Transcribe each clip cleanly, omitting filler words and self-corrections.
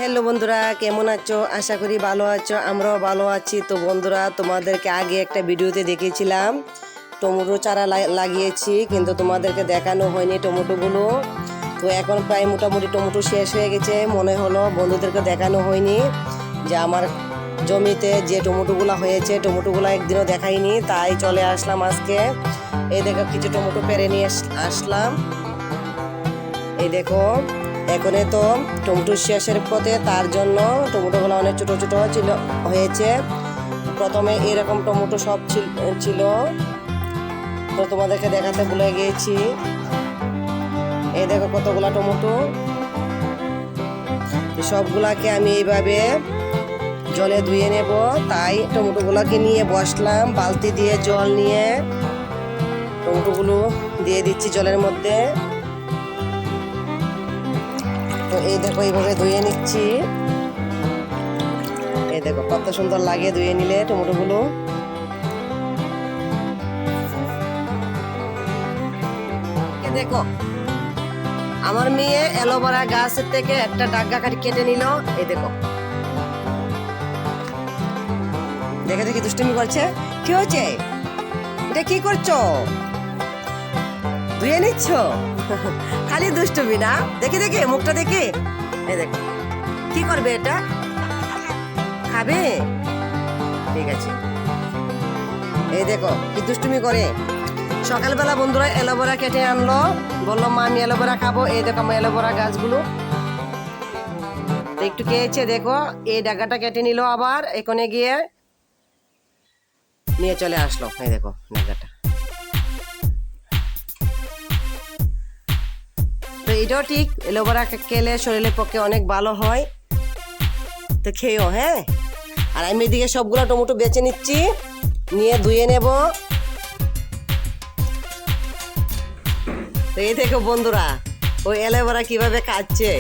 Hello বন্ধুরা, কেমন আছো? আশা করি ভালো আছো, আমরাও ভালো আছি। তো বন্ধুরা, তোমাদেরকে আগে একটা ভিডিওতে দেখিয়েছিলাম টমেটো চারা লাগিয়েছি, কিন্তু তোমাদেরকে দেখানো হয়নি টমেটোগুলো। তো এখন প্রায় মোটামুটি টমেটো শেষ হয়ে গেছে। মনে হলো বন্ধুদেরকে দেখানো হয়নি যে আমার জমিতে যে টমেটোগুলো হয়েছে, টমেটোগুলো একদিনও দেখাইনি, তাই চলে আসলাম আজকে। এই দেখো কিছু টমেটো পেরে নিয়ে আসলাম। এই দেখো, এখন তো টমেটো শেষের পথে, তার জন্য টমেটোগুলো অনেক ছোট ছোট হয়েছে। প্রথমে এরকম টমেটো সব ছিল, তো তোমাদেরকে দেখাতে ভুলে গিয়েছি। এই দেখো কতগুলা টমেটো। সবগুলাকে আমি এইভাবে জলে ধুয়ে নেব, তাই টমেটোগুলোকে নিয়ে বসলাম। বালতি দিয়ে জল নিয়ে টমেটোগুলো দিয়ে দিচ্ছি জলের মধ্যে। তো এই দেখো এইভাবে ধুয়ে নিচ্ছি। এই দেখো কত সুন্দর লাগে ধুয়ে নিলে টমেটোগুলো। দেখো আমার মেয়ে অ্যালোভেরা গাছের থেকে একটা ডাগা কেটে নিল। এই দেখো, দেখে দেখি দুষ্টুমি করছে। কি হয়েছে? এটা কি করছো? ধুয়ে নিচ্ছ? খালি দুষ্টুমি না? দেখে দেখে মুখটা দেখে। এই দেখো কি করবে, এটা খাবে? ঠিক আছে। এই দেখো কি দুষ্টুমি করে। সকালবেলা বন্ধুরা অ্যালোভেরা কেটে আনলো, বললো মা আমি অ্যালোভেরা খাবো। এই দেখো আমার অ্যালোভেরা গাছগুলো একটু খেয়েছে। দেখো এই ডাগাটা কেটে নিল, আবার এখানে গিয়ে নিয়ে চলে আসলো। এই দেখো ডাগাটা। তো এটাও ঠিক, অ্যালোভেরা খেলে শরীরের পক্ষে অনেক ভালো হয়, তো খেয়েও। হ্যাঁ, আর আমি এদিকে সবগুলো টমেটো বেছে নিচ্ছি, নিয়ে ধুয়ে নেব। তো এই দেখো বন্ধুরা, ওই অ্যালোভেরা কিভাবে খাচ্ছে,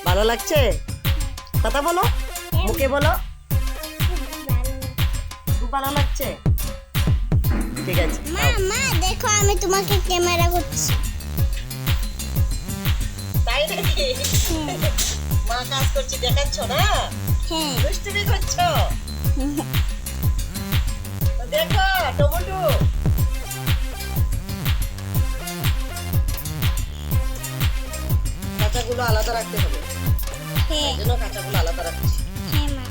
ভালো লাগছে? কথা বলো, মুখে বলো, খুব ভালো লাগছে। ঠিক আছে, মা দেখো আমি তোমাকে ক্যামেরা করছি। তাই নাকি? মা কাজ করছি দেখাচ্ছ না? হ্যাঁ, দুষ্টুমি করছো। তো দেখো টমেটো, কাঁচাগুলো আলাদা রাখতে হবে, হ্যাঁ, এই জন্য কাঁচাগুলো আলাদা রাখছি। হ্যাঁ মা,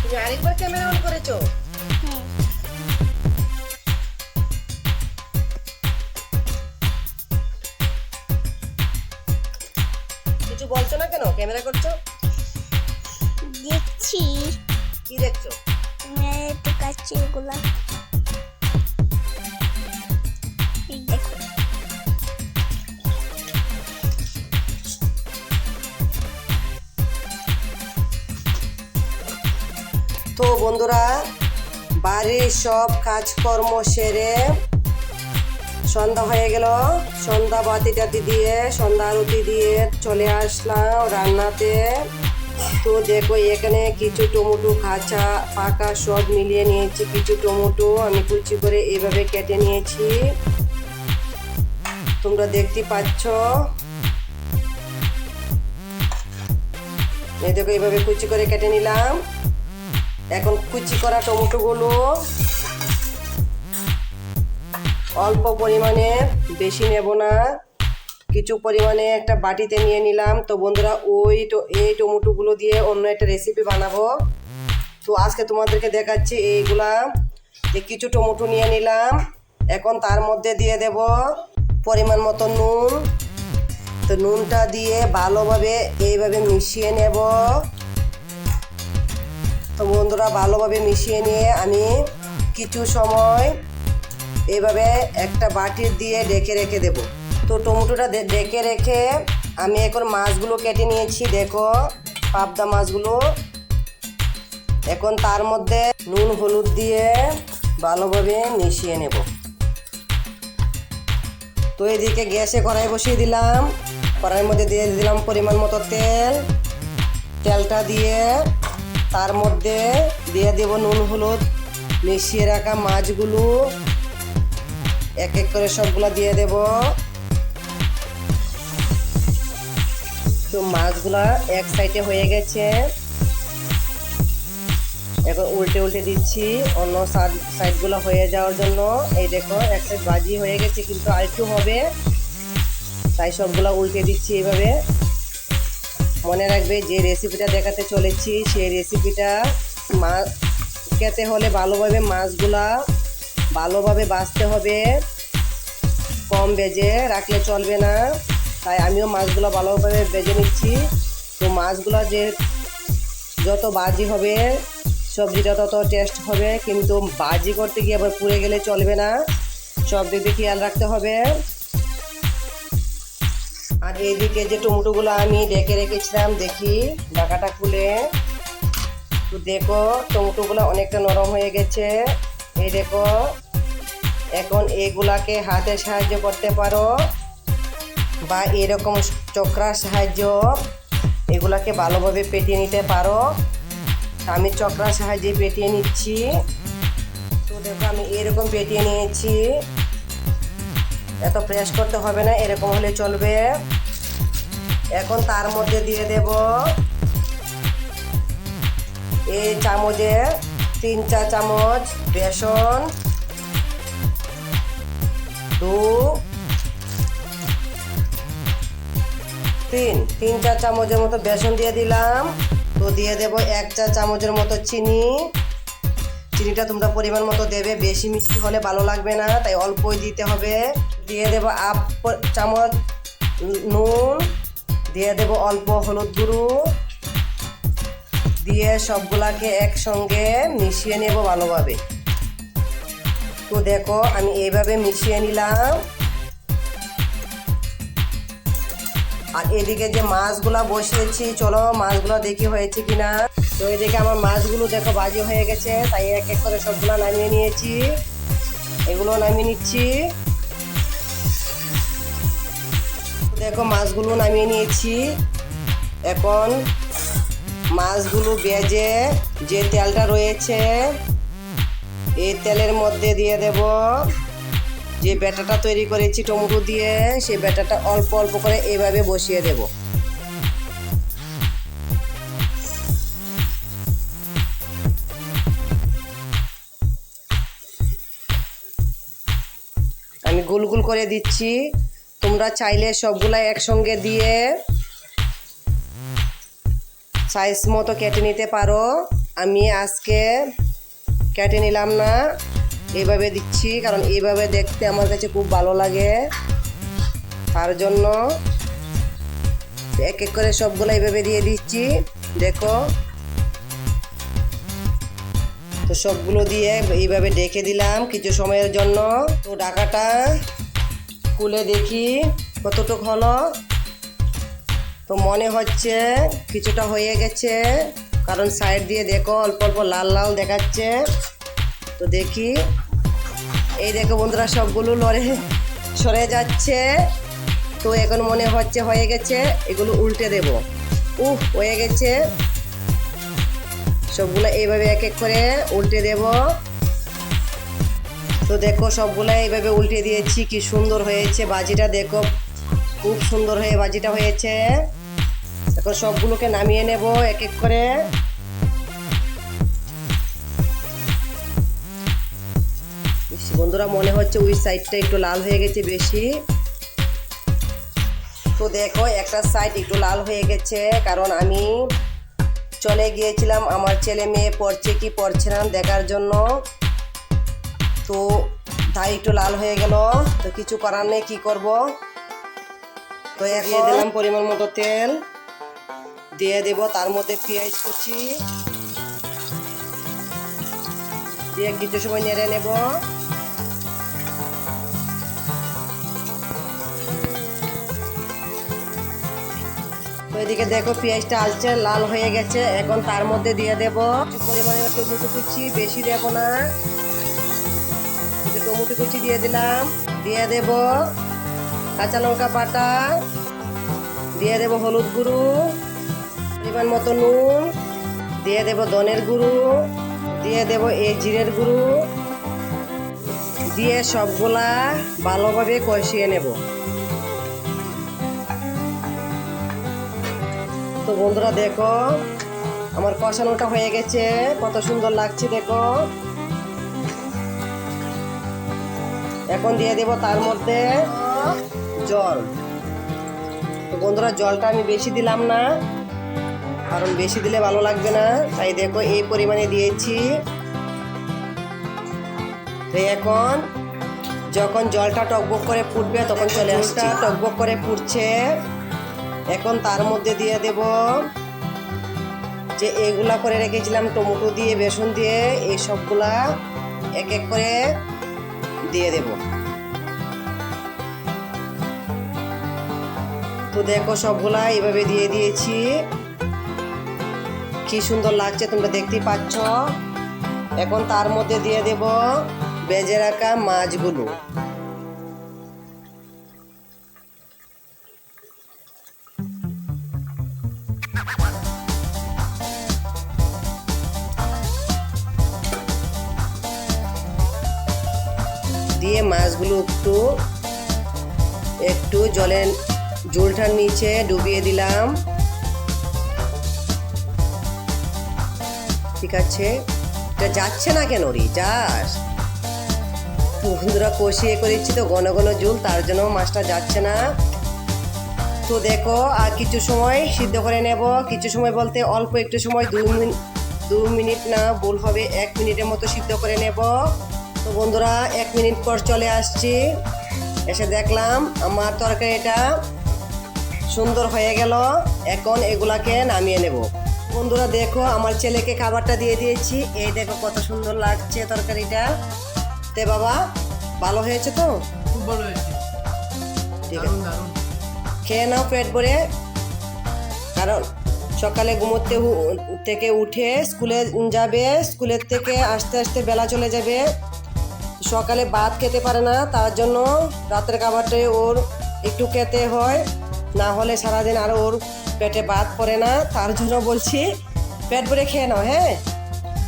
তুমি আরেকবার ক্যামেরা অন করেছো? হ্যাঁ। কিছু বলছো না কেন? ক্যামেরা করছো? দেখছি কি দেখছো? একটু কাচ্ছি এগুলা। এই দেখো তো বন্ধুরা, বাড়ির সব কাজকর্ম সেরে সন্ধ্যা হয়ে গেল। সন্ধ্যা বাতি টাতি দিয়ে, সন্ধ্যা আরতি দিয়ে চলে আসলাম রান্নাতে। তো দেখো এখানে কিছু টমেটো কাঁচা পাকা সব মিলিয়ে নিয়েছি। কিছু টমেটো আমি কুচি করে এইভাবে কেটে নিয়েছি, তোমরা দেখতে পাচ্ছ। এই দেখো এইভাবে কুচি করে কেটে নিলাম। এখন কুচি করা টমেটোগুলো অল্প পরিমাণে, বেশি নেব না, কিছু পরিমাণে একটা বাটিতে নিয়ে নিলাম। তো বন্ধুরা এই টমেটোগুলো দিয়ে অন্য একটা রেসিপি বানাবো। তো আজকে তোমাদেরকে দেখাচ্ছি এইগুলা। কিছু টমেটো নিয়ে নিলাম, এখন তার মধ্যে দিয়ে দেব পরিমাণ মতো নুন। তো নুনটা দিয়ে ভালোভাবে এইভাবে মিশিয়ে নেব। তো বন্ধুরা ভালোভাবে মিশিয়ে নিয়ে আমি কিছু সময় এইভাবে একটা বাটির দিয়ে ঢেকে রেখে দেব। তো টমেটোটা ঢেকে রেখে আমি এখন মাছগুলো কেটে নিয়েছি। দেখো পাবদা মাছগুলো। এখন তার মধ্যে নুন হলুদ দিয়ে ভালোভাবে মিশিয়ে নেব। তো এদিকে গ্যাসে কড়াই বসিয়ে দিলাম, কড়াইয়ের মধ্যে দিয়ে দিলাম পরিমাণ মতো তেল। তেলটা দিয়ে তার মধ্যে দিয়ে দেব নুন হলুদ মিশিয়ে রাখা মাছগুলো, এক এক করে সবগুলা দিয়ে দেব। তো মাছগুলা এক সাইডে হয়ে গেছে, এখন উল্টে উল্টে দিচ্ছি অন্য সাইডগুলো হয়ে যাওয়ার জন্য। এই দেখো এক সাইড ভাজি হয়ে গেছে, কিন্তু আরেকটু হবে, তাই সবগুলো উল্টে দিচ্ছি এইভাবে। মনে রাখবে যে রেসিপিটা দেখাতে চলেছি সেই রেসিপিটা মাছ খেতে হলে ভালোভাবে মাছগুলা ভালোভাবে ভাজতে হবে, কম ভেজে রাখলে চলবে না। তাই আমিও মাছগুলো ভালোভাবে ভেজে নিচ্ছি। তো মাছগুলো যে যত ভাজি হবে সবজিটা তত টেস্ট হবে, কিন্তু ভাজি করতে গিয়ে আবার পুড়ে গেলে চলবে না, সব দিক দিয়ে খেয়াল রাখতে হবে। আর এইদিকে যে টমেটোগুলো আমি ডেকে রেখেছিলাম, দেখি ঢাকাটা খুলে, তো দেখো টমেটোগুলো অনেকটা নরম হয়ে গেছে। এই দেখো এখন এগুলাকে হাতের সাহায্য করতে পারো বা এরকম চক্রার সাহায্য এগুলাকে ভালোভাবে পেটিয়ে নিতে পারো। আমি চক্রার সাহায্যে পেটিয়ে নিচ্ছি। তো দেখো আমি এরকম পেটিয়ে নিয়েছি, এত প্রেস করতে হবে না, এরকম হলে চলবে। এখন তার মধ্যে দিয়ে দেব এই চামচে 3-4 চামচ বেসন, 3-4 চামচের মতো বেসন দিয়ে দিলাম। তো দিয়ে দেব 1 চা চামচের মতো চিনি। চিনিটা তোমরা পরিমাণ মতো দেবে, বেশি মিষ্টি হলে ভালো লাগবে না, তাই অল্পই দিতে হবে। দিয়ে দেব 1 চামচ নুন, দিয়ে দেব অল্প হলুদ গুঁড়ো, দিয়ে সবগুলাকে একসঙ্গে মিশিয়ে নেব ভালোভাবে। তো দেখো আমি এইভাবে মিশিয়ে নিলাম। আর এদিকে যে মাছগুলা বসিয়েছি, চলো মাছগুলো দেখি হয়েছে কিনা। তো এদিকে আমার মাছগুলো দেখো ভাজি হয়ে গেছে, তাই এক এক করে সবগুলো নামিয়ে নিয়েছি, এগুলো নামিয়ে নিচ্ছি। দেখো মাছগুলো নামিয়ে নিয়েছি। এখন মাছগুলো ভেজে যে তেলটা রয়েছে এই তেলের মধ্যে দিয়ে দেব যে ব্যাটারটা তৈরি করেছি টমেটো দিয়ে, সেই ব্যাটারটা অল্প অল্প করে এইভাবে বসিয়ে দেব। আমি গোল গোল করে দিচ্ছি, তোমরা চাইলে সবগুলা একসঙ্গে দিয়ে সাইজ মতো কেটে নিতে পারো। আমি আজকে কেটে নিলাম না, এইভাবে দিচ্ছি, কারণ এইভাবে দেখতে আমার কাছে খুব ভালো লাগে, তার জন্য এক এক করে সবগুলো এইভাবে দিয়ে দিচ্ছি। দেখো তো সবগুলো দিয়ে এইভাবে ডেকে দিলাম কিছু সময়ের জন্য। তো ঢাকাটা খুলে দেখি কতটুকু হলো। তো মনে হচ্ছে কিছুটা হয়ে গেছে, কারণ সাইড দিয়ে দেখো অল্প অল্প লাল লাল দেখাচ্ছে। তো দেখি, এই দেখো বন্ধুরা সবগুলো সরে যাচ্ছে। তো এখন মনে হচ্ছে হয়ে গেছে, এগুলো উল্টে দেব। হয়ে গেছে, সবগুলো এইভাবে এক এক করে উল্টে দেব। তো দেখো সবগুলো এইভাবে উল্টে দিয়েছি, কি সুন্দর হয়েছে ভাজিটা, দেখো খুব সুন্দর হয়ে ভাজিটা হয়েছে। এখন সবগুলোকে নামিয়ে নেব এক এক করে। বন্ধুরা মনে হচ্ছে ওই সাইডটা একটু লাল হয়ে গেছে বেশি। তো দেখো একটা সাইড একটু লাল হয়ে গেছে, কারণ আমি চলে গিয়েছিলাম আমার ছেলে মেয়ে পড়ছে কি পড়ছে না দেখার জন্য, তো তাই একটু লাল হয়ে গেল। তো কিছু করার নেই, কি করব। তো দিয়ে দিলাম পরিমাণ মতো তেল, দিয়ে দেব তার মধ্যে পেঁয়াজ কুচি দিয়ে কিছু সময় নেড়ে নেব। তো এদিকে দেখো পেঁয়াজটা আলচে লাল হয়ে গেছে, এখন তার মধ্যে দিয়ে দেব পরিমাণে টমেটো কুচি, বেশি দেব না, টমেটো কুচি দিয়ে দিলাম। দিয়ে দেব কাঁচা লঙ্কা বাটা, দিয়ে দেব হলুদ গুঁড়ো, পরিমাণ মতো নুন, দিয়ে দেব ধনের গুঁড়ো, দিয়ে দেব এই জিরের গুঁড়ো, দিয়ে সবগুলা ভালোভাবে কষিয়ে নেব। তো বন্ধুরা দেখো আমার কষানোটা হয়ে গেছে, কত সুন্দর লাগছে দেখো। এখন দিয়ে দেব তার মধ্যে জল। তো বন্ধুরা জলটা আমি বেশি দিলাম না, কারণ বেশি দিলে ভালো লাগবে না, তাই দেখো এই পরিমাণে দিয়েছি। তো এখন যখন জলটা টকবক করে ফুটবে তখন চলে আসছে, টকবক করে ফুটছে। এখন তার মধ্যে দিয়ে দেব যে এগুলা করে রেখেছিলাম টমেটো দিয়ে বেসন দিয়ে, এই সবগুলা এক এক করে দিয়ে দেব। তো দেখো সবগুলা এইভাবে দিয়ে দিয়েছি, কি সুন্দর লাগছে তোমরা দেখতেই পাচ্ছ। এখন তার মধ্যে দিয়ে দেব ভেজে রাখা মাছগুলো। দিয়ে মাছগুলো একটু জলের ঝোলটার নিচে ডুবিয়ে দিলাম। ঠিক আছে, এটা যাচ্ছে না কেন রে, যাস। বন্ধুরা কষিয়ে করেছি তো ঘন ঘন ঝোল, তার জন্য মাছটা যাচ্ছে না। তো দেখো আর কিছু সময় সিদ্ধ করে নেব, কিছু সময় বলতে অল্প একটু সময়, 2 মিনিট না, ভুল হবে 1 মিনিটের মতো সিদ্ধ করে নেব। তো বন্ধুরা 1 মিনিট পর চলে আসছি, এসে দেখলাম আমার তরকারিটা সুন্দর হয়ে গেল। এখন এগুলাকে নামিয়ে নেব। বন্ধুরা দেখো আমার ছেলেকে খাবারটা দিয়ে দিয়েছি, এই দেখো কত সুন্দর লাগছে তরকারিটা। তে বাবা ভালো হয়েছে তো? খুব ভালো হয়েছে, ঠিক দারুণ আছে, দারুণ। খেয়ে নাও পেট ভরে, কারণ সকালে ঘুমোতে থেকে উঠে স্কুলে যাবে, স্কুলের থেকে আস্তে আস্তে বেলা চলে যাবে, সকালে ভাত খেতে পারে না, তার জন্য রাতের খাবারটাই ওর একটু খেতে হয়, না হলে সারাদিন আর ওর পেটে ভাত পড়ে না। তার জন্য বলছি পেট ভরে খেয়ে নাও। হ্যাঁ,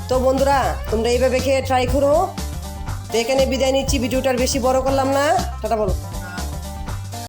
তো বন্ধুরা তোমরা এইভাবে খেয়ে ট্রাই করো। তো এখানে বিদায় নিচ্ছি, ভিডিওটার বেশি বড় করলাম না, টাটা বলো।